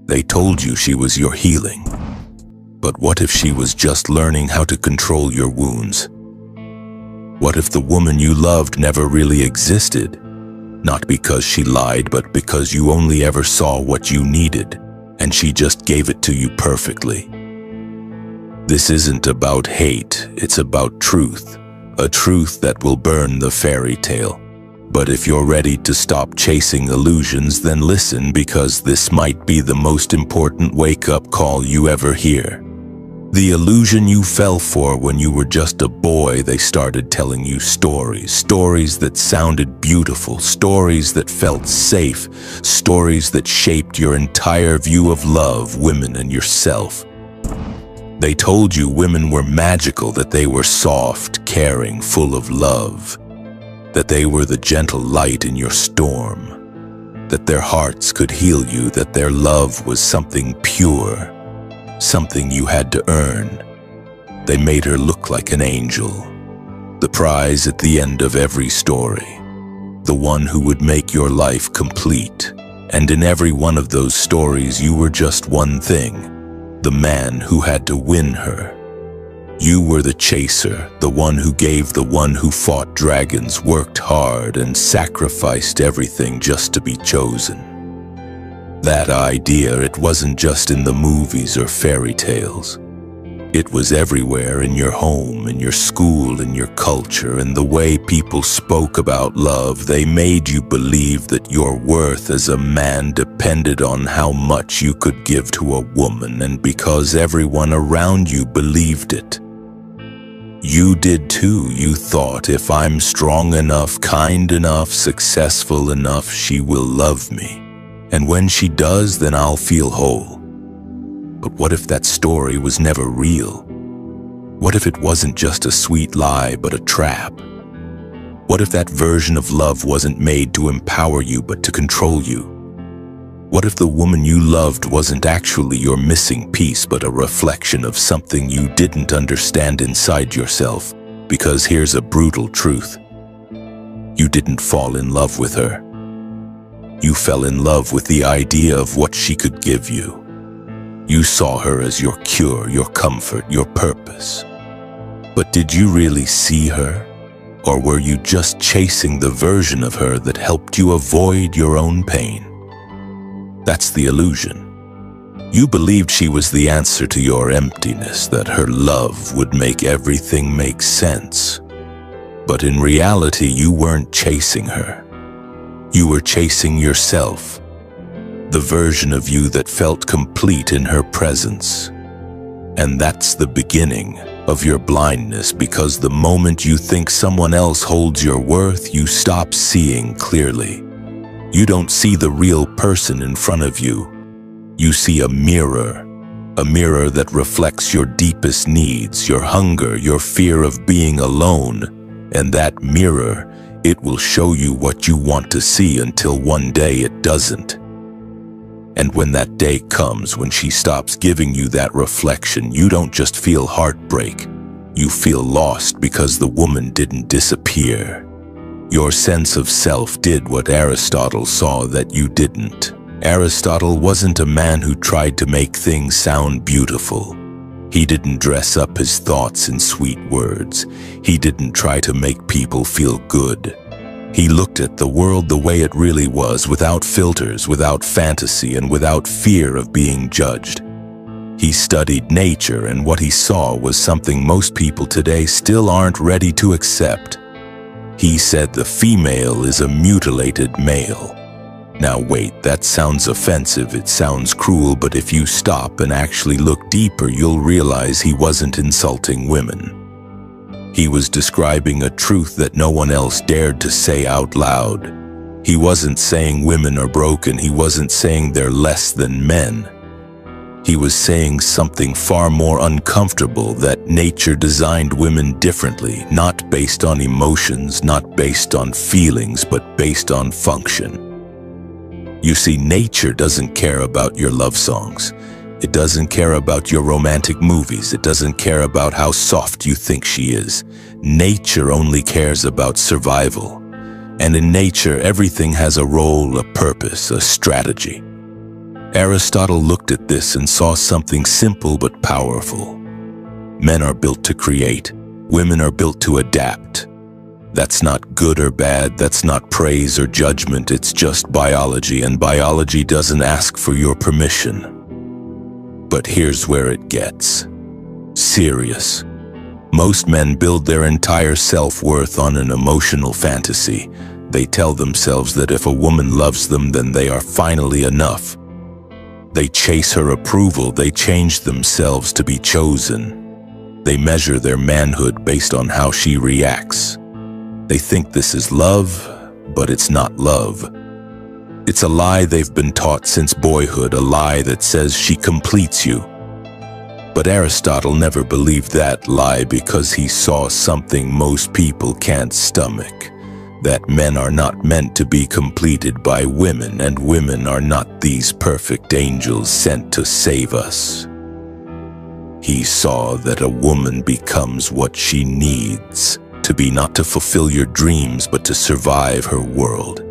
They told you she was your healing. But what if she was just learning how to control your wounds? What if the woman you loved never really existed? Not because she lied, but because you only ever saw what you needed, and she just gave it to you perfectly. This isn't about hate, it's about truth. A truth that will burn the fairy tale. But if you're ready to stop chasing illusions, then listen, because this might be the most important wake-up call you ever hear. The illusion you fell for when you were just a boy. They started telling you stories that sounded beautiful, stories that felt safe, stories that shaped your entire view of love, women, and yourself. They told you women were magical, that they were soft, caring, full of love, that they were the gentle light in your storm, that their hearts could heal you, that their love was something pure, something you had to earn. They made her look like an angel, the prize at the end of every story, the one who would make your life complete. And in every one of those stories, you were just one thing, the man who had to win her. You were the chaser, the one who gave, the one who fought dragons, worked hard, and sacrificed everything just to be chosen. That idea, it wasn't just in the movies or fairy tales. It was everywhere, in your home, in your school, in your culture, in the way people spoke about love. They made you believe that your worth as a man depended on how much you could give to a woman, and because everyone around you believed it, you did too. You thought, if I'm strong enough, kind enough, successful enough, she will love me. And when she does, then I'll feel whole. But what if that story was never real? What if it wasn't just a sweet lie, but a trap? What if that version of love wasn't made to empower you, but to control you? What if the woman you loved wasn't actually your missing piece, but a reflection of something you didn't understand inside yourself? Because here's a brutal truth. You didn't fall in love with her. You fell in love with the idea of what she could give you. You saw her as your cure, your comfort, your purpose. But did you really see her? Or were you just chasing the version of her that helped you avoid your own pain? That's the illusion. You believed she was the answer to your emptiness, that her love would make everything make sense. But in reality, you weren't chasing her. You were chasing yourself, the version of you that felt complete in her presence. And that's the beginning of your blindness, because the moment you think someone else holds your worth, you stop seeing clearly. You don't see the real person in front of you. You see a mirror that reflects your deepest needs, your hunger, your fear of being alone. And that mirror, it will show you what you want to see, until one day it doesn't. And when that day comes, when she stops giving you that reflection, you don't just feel heartbreak. You feel lost, because the woman didn't disappear. Your sense of self did what Aristotle saw that you didn't. Aristotle wasn't a man who tried to make things sound beautiful. He didn't dress up his thoughts in sweet words. He didn't try to make people feel good. He looked at the world the way it really was, without filters, without fantasy, and without fear of being judged. He studied nature, and what he saw was something most people today still aren't ready to accept. He said the female is a mutilated male. Now wait, that sounds offensive, it sounds cruel, but if you stop and actually look deeper, you'll realize he wasn't insulting women. He was describing a truth that no one else dared to say out loud. He wasn't saying women are broken, he wasn't saying they're less than men. He was saying something far more uncomfortable, that nature designed women differently, not based on emotions, not based on feelings, but based on function. You see, nature doesn't care about your love songs. It doesn't care about your romantic movies. It doesn't care about how soft you think she is. Nature only cares about survival. And in nature, everything has a role, a purpose, a strategy. Aristotle looked at this and saw something simple but powerful. Men are built to create. Women are built to adapt. That's not good or bad, that's not praise or judgment, it's just biology, and biology doesn't ask for your permission. But here's where it gets serious. Most men build their entire self-worth on an emotional fantasy. They tell themselves that if a woman loves them, then they are finally enough. They chase her approval, they change themselves to be chosen. They measure their manhood based on how she reacts. They think this is love, but it's not love. It's a lie they've been taught since boyhood, a lie that says she completes you. But Aristotle never believed that lie because he saw something most people can't stomach, that men are not meant to be completed by women, and women are not these perfect angels sent to save us. He saw that a woman becomes what she needs to be, not to fulfill your dreams, but to survive her world.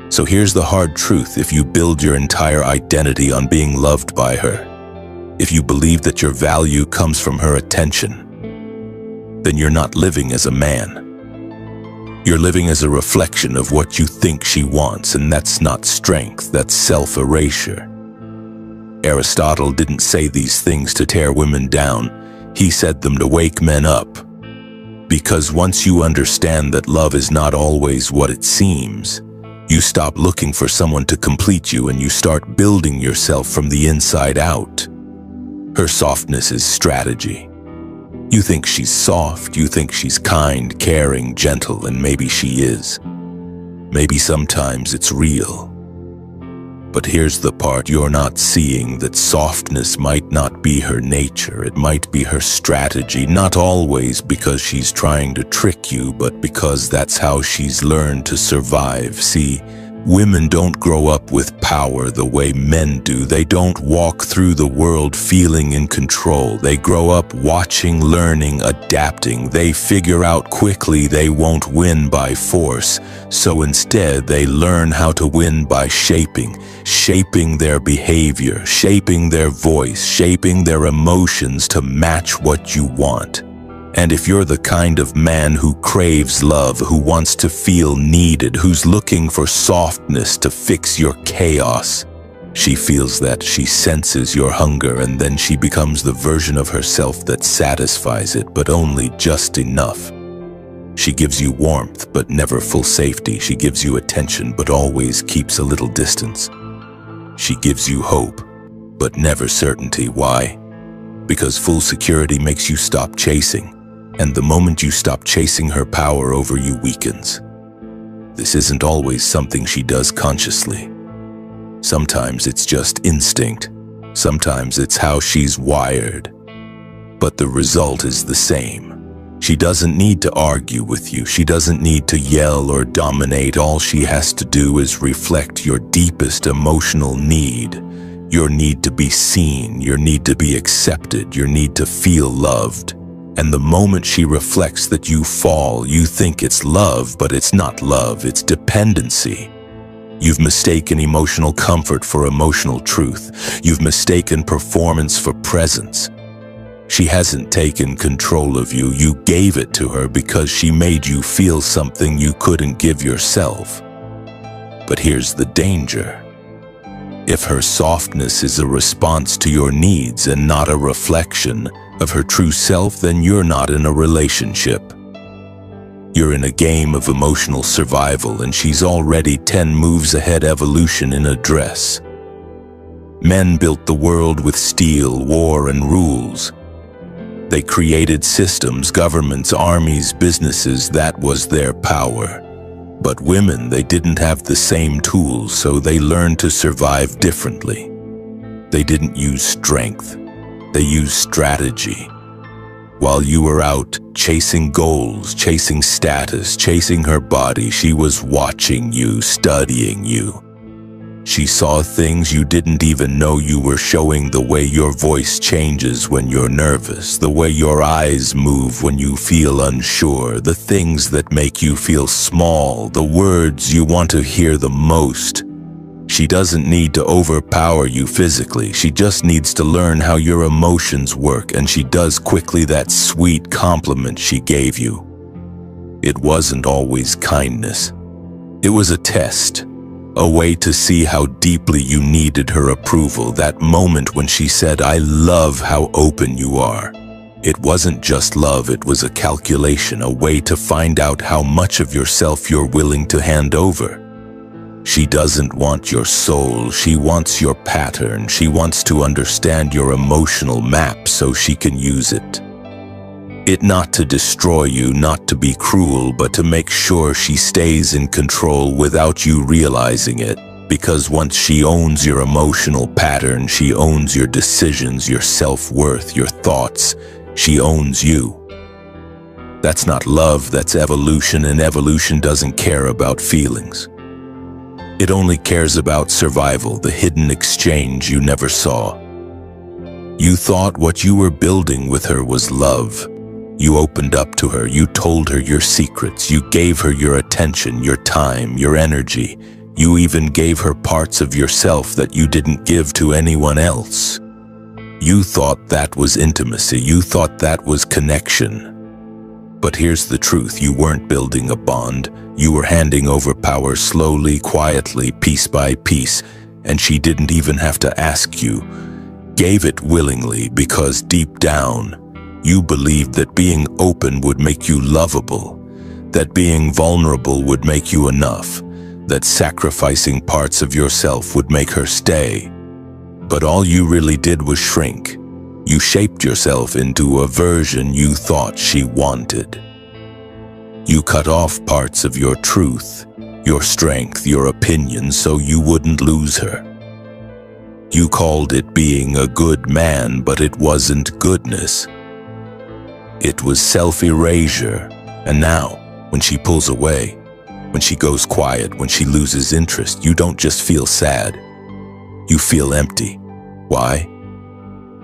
So here's the hard truth: if you build your entire identity on being loved by her, if you believe that your value comes from her attention, then you're not living as a man. You're living as a reflection of what you think she wants, and that's not strength, that's self-erasure. Aristotle didn't say these things to tear women down. He said them to wake men up. Because once you understand that love is not always what it seems, you stop looking for someone to complete you and you start building yourself from the inside out. Her softness is strategy. You think she's soft, you think she's kind, caring, gentle, and maybe she is. Maybe sometimes it's real. But here's the part you're not seeing: that softness might not be her nature, it might be her strategy, not always because she's trying to trick you, but because that's how she's learned to survive. See, women don't grow up with power the way men do. They don't walk through the world feeling in control. They grow up watching, learning, adapting. They figure out quickly they won't win by force, so instead they learn how to win by shaping their behavior, shaping their voice, shaping their emotions to match what you want. And if you're the kind of man who craves love, who wants to feel needed, who's looking for softness to fix your chaos, she feels that, she senses your hunger, and then she becomes the version of herself that satisfies it, but only just enough. She gives you warmth, but never full safety. She gives you attention, but always keeps a little distance. She gives you hope, but never certainty. Why? Because full security makes you stop chasing. And the moment you stop chasing, her power over you weakens. This isn't always something she does consciously. Sometimes it's just instinct. Sometimes it's how she's wired. But the result is the same. She doesn't need to argue with you. She doesn't need to yell or dominate. All she has to do is reflect your deepest emotional need. Your need to be seen, your need to be accepted, your need to feel loved. And the moment she reflects that, you fall. You think it's love, but it's not love, it's dependency. You've mistaken emotional comfort for emotional truth. You've mistaken performance for presence. She hasn't taken control of you. You gave it to her because she made you feel something you couldn't give yourself. But here's the danger. If her softness is a response to your needs and not a reflection of her true self, then you're not in a relationship. You're in a game of emotional survival, and she's already 10 moves ahead evolution in a dress. Men built the world with steel, war, and rules. They created systems, governments, armies, businesses. That was their power. But women, they didn't have the same tools, so they learned to survive differently. They didn't use strength. They used strategy. While you were out chasing goals, chasing status, chasing her body, she was watching you, studying you. She saw things you didn't even know you were showing: the way your voice changes when you're nervous, the way your eyes move when you feel unsure, the things that make you feel small, the words you want to hear the most. She doesn't need to overpower you physically. She just needs to learn how your emotions work, and she does quickly. That sweet compliment she gave you. It wasn't always kindness. It was a test, a way to see how deeply you needed her approval. That moment when she said, "I love how open you are." It wasn't just love, it was a calculation, a way to find out how much of yourself you're willing to hand over. She doesn't want your soul, she wants your pattern. She wants to understand your emotional map so she can use it. It not to destroy you, not to be cruel, but to make sure she stays in control without you realizing it. Because once she owns your emotional pattern, she owns your decisions, your self-worth, your thoughts. She owns you. That's not love, that's evolution, and evolution doesn't care about feelings. It only cares about survival, the hidden exchange you never saw. You thought what you were building with her was love. You opened up to her, you told her your secrets, you gave her your attention, your time, your energy. You even gave her parts of yourself that you didn't give to anyone else. You thought that was intimacy, you thought that was connection. But here's the truth, you weren't building a bond, you were handing over power slowly, quietly, piece by piece, and she didn't even have to ask you. Gave it willingly because deep down, you believed that being open would make you lovable, that being vulnerable would make you enough, that sacrificing parts of yourself would make her stay. But all you really did was shrink. You shaped yourself into a version you thought she wanted. You cut off parts of your truth, your strength, your opinion, so you wouldn't lose her. You called it being a good man, but it wasn't goodness. It was self-erasure. And now, when she pulls away, when she goes quiet, when she loses interest, you don't just feel sad. You feel empty. Why?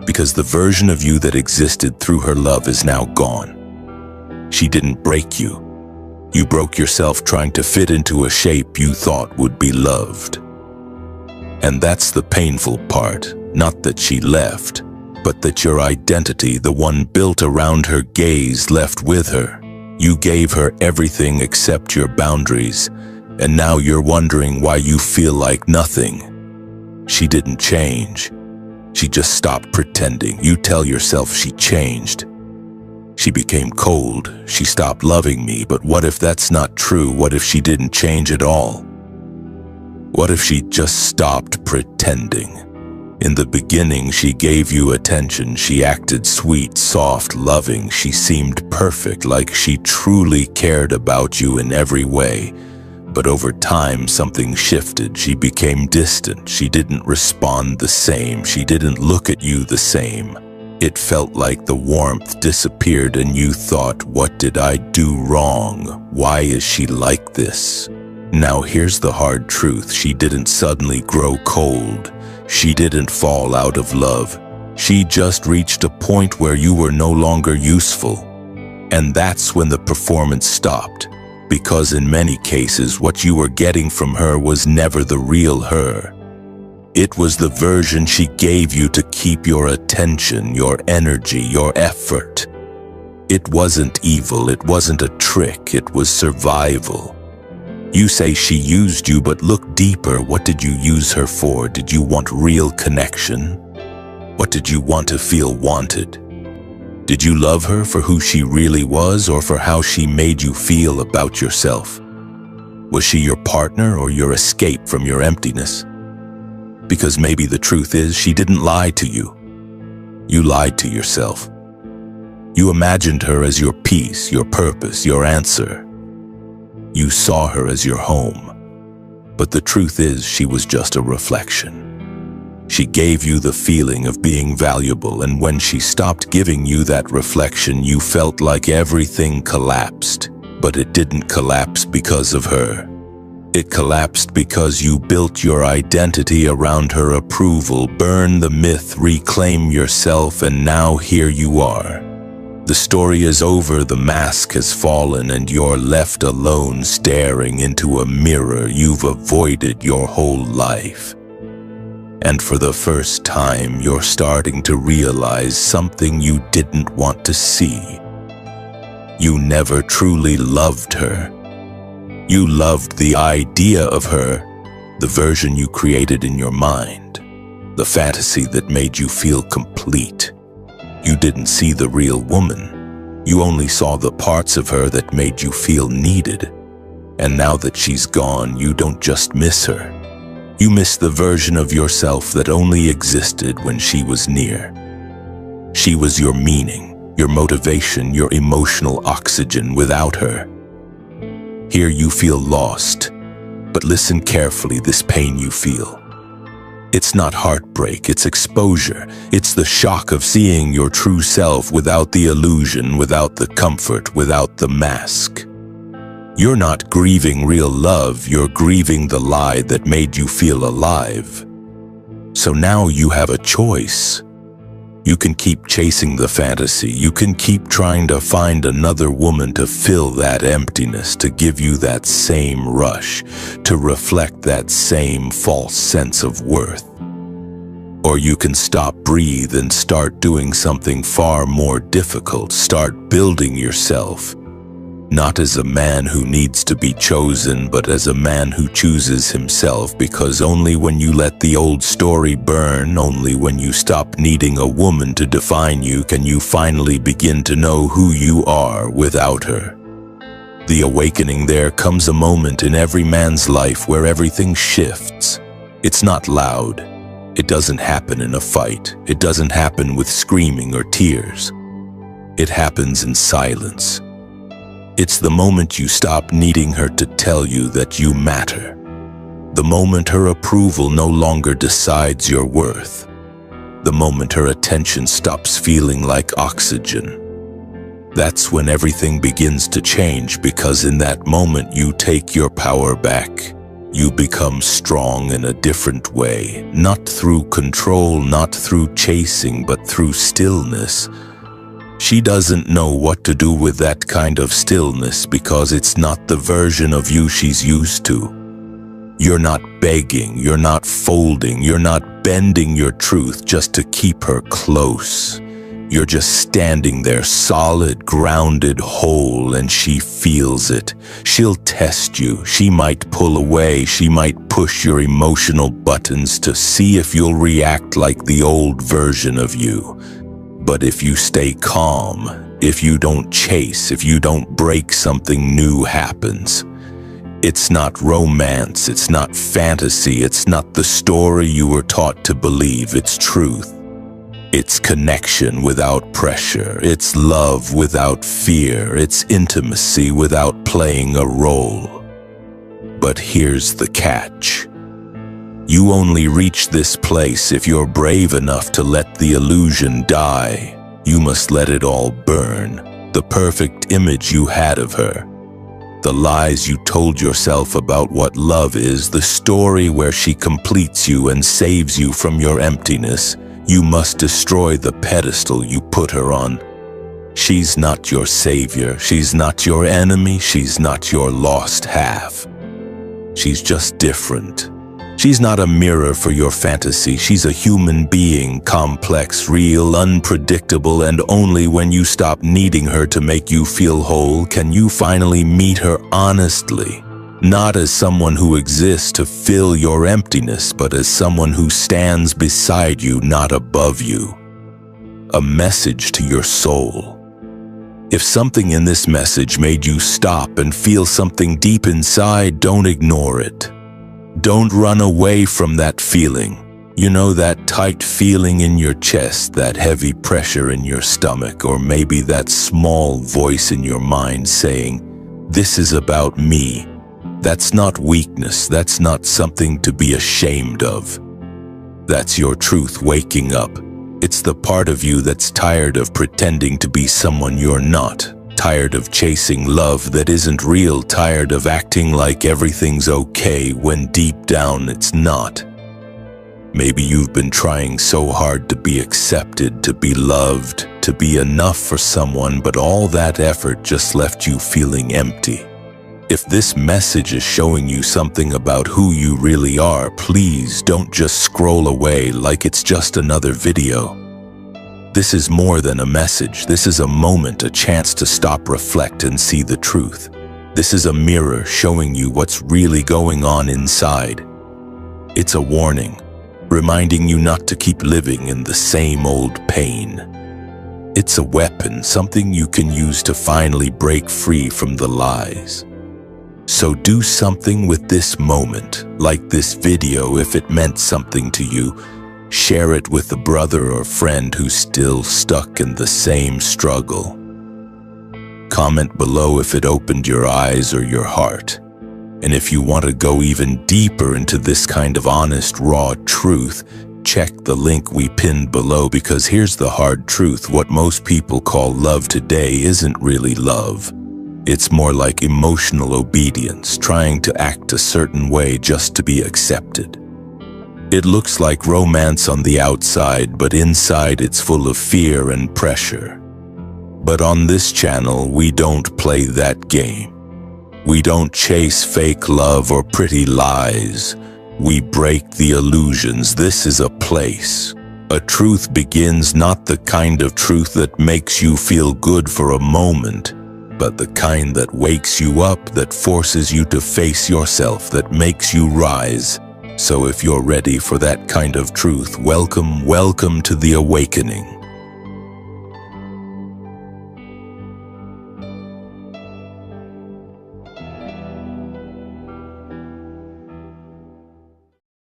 Because the version of you that existed through her love is now gone. She didn't break you. You broke yourself trying to fit into a shape you thought would be loved. And that's the painful part, not that she left, but that your identity, the one built around her gaze, left with her. You gave her everything except your boundaries, and now you're wondering why you feel like nothing. She didn't change. She just stopped pretending. You tell yourself she changed. She became cold. She stopped loving me. But what if that's not true? What if she didn't change at all? What if she just stopped pretending? In the beginning, she gave you attention. She acted sweet, soft, loving. She seemed perfect, like she truly cared about you in every way. But over time, something shifted. She became distant. She didn't respond the same. She didn't look at you the same. It felt like the warmth disappeared and you thought, what did I do wrong? Why is she like this? Now here's the hard truth. She didn't suddenly grow cold. She didn't fall out of love. She just reached a point where you were no longer useful. And that's when the performance stopped. Because in many cases, what you were getting from her was never the real her. It was the version she gave you to keep your attention, your energy, your effort. It wasn't evil, it wasn't a trick, it was survival. You say she used you, but look deeper. What did you use her for? Did you want real connection? What did you want to feel wanted? Did you love her for who she really was, or for how she made you feel about yourself? Was she your partner or your escape from your emptiness? Because maybe the truth is she didn't lie to you. You lied to yourself. You imagined her as your peace, your purpose, your answer. You saw her as your home. But the truth is she was just a reflection. She gave you the feeling of being valuable, and when she stopped giving you that reflection, you felt like everything collapsed. But it didn't collapse because of her. It collapsed because you built your identity around her approval. Burn the myth, reclaim yourself, and now here you are. The story is over, the mask has fallen, and you're left alone staring into a mirror you've avoided your whole life. And for the first time, you're starting to realize something you didn't want to see. You never truly loved her. You loved the idea of her, the version you created in your mind, the fantasy that made you feel complete. You didn't see the real woman. You only saw the parts of her that made you feel needed. And now that she's gone, you don't just miss her. You miss the version of yourself that only existed when she was near. She was your meaning, your motivation, your emotional oxygen. Without her, here you feel lost. But listen carefully, this pain you feel. It's not heartbreak, it's exposure. It's the shock of seeing your true self without the illusion, without the comfort, without the mask. You're not grieving real love, you're grieving the lie that made you feel alive. So now you have a choice. You can keep chasing the fantasy, you can keep trying to find another woman to fill that emptiness, to give you that same rush, to reflect that same false sense of worth. Or you can stop, breathe, and start doing something far more difficult. Start building yourself. Not as a man who needs to be chosen, but as a man who chooses himself, because only when you let the old story burn, only when you stop needing a woman to define you, can you finally begin to know who you are without her. The awakening, there comes a moment in every man's life where everything shifts. It's not loud. It doesn't happen in a fight. It doesn't happen with screaming or tears. It happens in silence. It's the moment you stop needing her to tell you that you matter. The moment her approval no longer decides your worth. The moment her attention stops feeling like oxygen. That's when everything begins to change, because in that moment you take your power back. You become strong in a different way, not through control, not through chasing, but through stillness. She doesn't know what to do with that kind of stillness, because it's not the version of you she's used to. You're not begging, you're not folding, you're not bending your truth just to keep her close. You're just standing there, solid, grounded, whole, and she feels it. She'll test you. She might pull away. She might push your emotional buttons to see if you'll react like the old version of you. But if you stay calm, if you don't chase, if you don't break, something new happens. It's not romance, it's not fantasy, it's not the story you were taught to believe, it's truth. It's connection without pressure, it's love without fear, it's intimacy without playing a role. But here's the catch. You only reach this place if you're brave enough to let the illusion die. You must let it all burn. The perfect image you had of her. The lies you told yourself about what love is, the story where she completes you and saves you from your emptiness. You must destroy the pedestal you put her on. She's not your savior. She's not your enemy. She's not your lost half. She's just different. She's not a mirror for your fantasy. She's a human being, complex, real, unpredictable, and only when you stop needing her to make you feel whole can you finally meet her honestly. Not as someone who exists to fill your emptiness, but as someone who stands beside you, not above you. A message to your soul. If something in this message made you stop and feel something deep inside, don't ignore it. Don't run away from that feeling. You know, that tight feeling in your chest, that heavy pressure in your stomach, or maybe that small voice in your mind saying, "This is about me." That's not weakness. That's not something to be ashamed of. That's your truth waking up. It's the part of you that's tired of pretending to be someone you're not. Tired of chasing love that isn't real, tired of acting like everything's okay when deep down it's not. Maybe you've been trying so hard to be accepted, to be loved, to be enough for someone, but all that effort just left you feeling empty. If this message is showing you something about who you really are, please don't just scroll away like it's just another video. This is more than a message. This is a moment, a chance to stop, reflect, and see the truth. This is a mirror showing you what's really going on inside. It's a warning, reminding you not to keep living in the same old pain. It's a weapon, something you can use to finally break free from the lies. So do something with this moment, like this video if it meant something to you. Share it with a brother or friend who's still stuck in the same struggle. Comment below if it opened your eyes or your heart. And if you want to go even deeper into this kind of honest, raw truth, check the link we pinned below, because here's the hard truth. What most people call love today isn't really love. It's more like emotional obedience, trying to act a certain way just to be accepted. It looks like romance on the outside, but inside it's full of fear and pressure. But on this channel, we don't play that game. We don't chase fake love or pretty lies. We break the illusions. This is a place. A truth begins, not the kind of truth that makes you feel good for a moment, but the kind that wakes you up, that forces you to face yourself, that makes you rise. So if you're ready for that kind of truth, welcome to the awakening.